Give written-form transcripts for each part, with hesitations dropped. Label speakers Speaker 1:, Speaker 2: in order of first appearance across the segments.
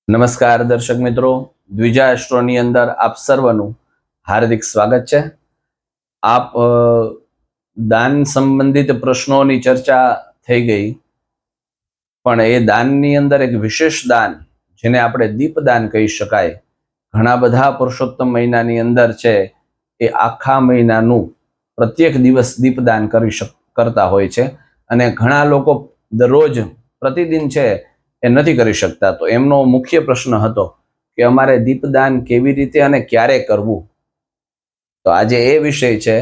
Speaker 1: નમસ્કાર દર્શક મિત્રો, દ્વિજા એસ્ટ્રોની અંદર આપ સર્વનું હાર્દિક સ્વાગત છે. આપ દાન સંબંધિત પ્રશ્નોની ચર્ચા થઈ ગઈ, પણ એ દાનની અંદર એક વિશેષ દાન જેને આપણે દીપદાન કહી શકાય. ઘણા બધા પુરુષોત્તમ મહિનાની અંદર છે એ આખા મહિનાનું પ્રત્યેક દિવસ દીપદાન કરતા હોય છે, અને ઘણા લોકો દરરોજ પ્રતિદિન છે એ નથી કરી શકતા. તો એમનો મુખ્ય પ્રશ્ન હતો કે અમારે દીપદાન કેવી રીતે અને ક્યારે કરવું. તો આજે એ વિષય છે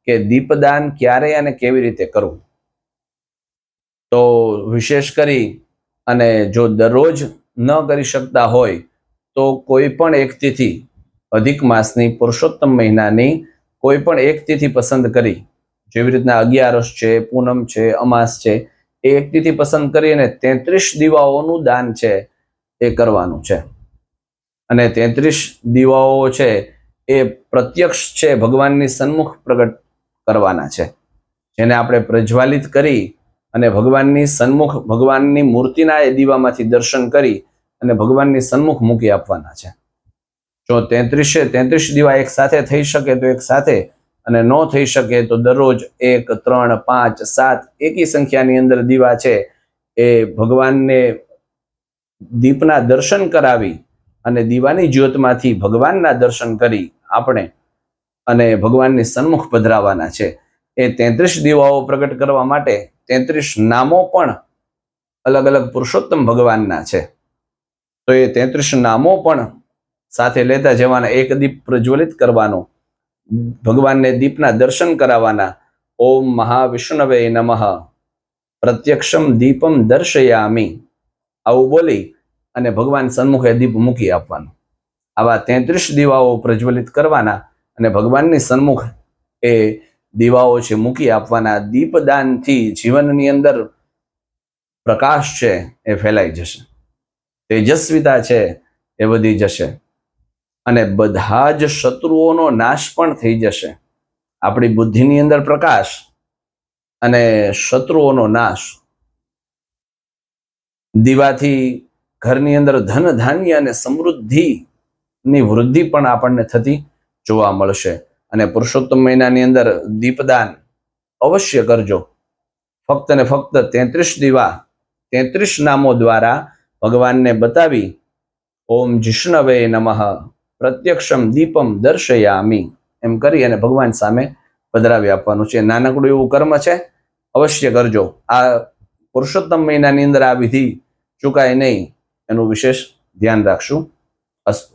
Speaker 1: કે દીપદાન ક્યારે અને કેવી રીતે કરવું. તો વિશેષ કરી અને જો દરરોજ ન કરી શકતા હોય તો કોઈ પણ એક તિથિ, અધિક માસની પુરુષોત્તમ મહિનાની કોઈ પણ એક તિથિ પસંદ કરી, જેવી રીતના 11 છે, પૂનમ છે, અમાસ છે, એ એક તિથિ પસંદ કરી અને 33 દીવાઓનું દાન છે એ કરવાનું છે. અને 33 દીવાઓ છે એ પ્રત્યક્ષ છે ભગવાનની સન્મુખ પ્રગટ કરવાના છે, જેને આપણે પ્રજ્વાલિત કરી અને ભગવાનની સન્મુખ, ભગવાનની મૂર્તિના એ દીવામાંથી દર્શન કરી અને ભગવાનની સન્મુખ મૂકી આપવાના છે. જો 33 દીવા એક સાથે થઈ શકે તો એક સાથે, અને ન થઈ શકે તો દરરોજ 1, 3, 5, 7 એકી સંખ્યાની અંદર દીવા છે એ ભગવાનને દીપના દર્શન કરાવી અને દીવાની જ્યોતમાંથી ભગવાનના દર્શન કરી આપણે અને ભગવાનની સન્મુખ પધરાવાના છે. એ 33 દીવાઓ પ્રગટ કરવા માટે 33 નામો પણ અલગ અલગ પુરુષોત્તમ ભગવાનના છે. તો એ 33 નામો પણ સાથે લેતા જવાના. એક દીપ પ્રજ્વલિત કરવાનો, ભગવાનને દીપના દર્શન કરાવવાના. ઓમ મહાવિષ્ણવે નમઃ પ્રત્યક્ષમ દીપમ દર્શયામી, આવું બોલી અને ભગવાન સન્મુખે દીપ મૂકી આપવાનો. આવા 33 દીવાઓ પ્રજ્વલિત કરવાના અને ભગવાનની સન્મુખ એ દીવાઓ છે મૂકી આપવાના. દીપદાનથી જીવનની અંદર પ્રકાશ છે એ ફેલાઈ જશે, તેજસ્વીતા છે એ વધી જશે, અને બધા જ શત્રુઓનો નાશ પણ થઈ જશે. આપણી બુદ્ધિની અંદર પ્રકાશ અને શત્રુઓનો નાશ. દીવાથી ઘરની અંદર ધન ધાન્ય અને સમૃદ્ધિની વૃદ્ધિ પણ આપણને થતી જોવા મળશે. અને પુરુષોત્તમ મહિનાની અંદર દીપદાન અવશ્ય કરજો. ફક્ત ને ફક્ત 33 દીવા 33 નામો દ્વારા ભગવાનને બતાવી ઓમ જિષ્ણવે નમઃ પ્રત્યક્ષમ દીપમ દર્શયામી એમ કરી અને ભગવાન સામે પધરાવી આપવાનું છે. નાનકડું એવું કર્મ છે, અવશ્ય કરજો. આ પુરુષોત્તમ મહિનાની અંદર આ વિધિ ચૂકાય નહીં, એનું વિશેષ ધ્યાન રાખશું. અસ્તુ.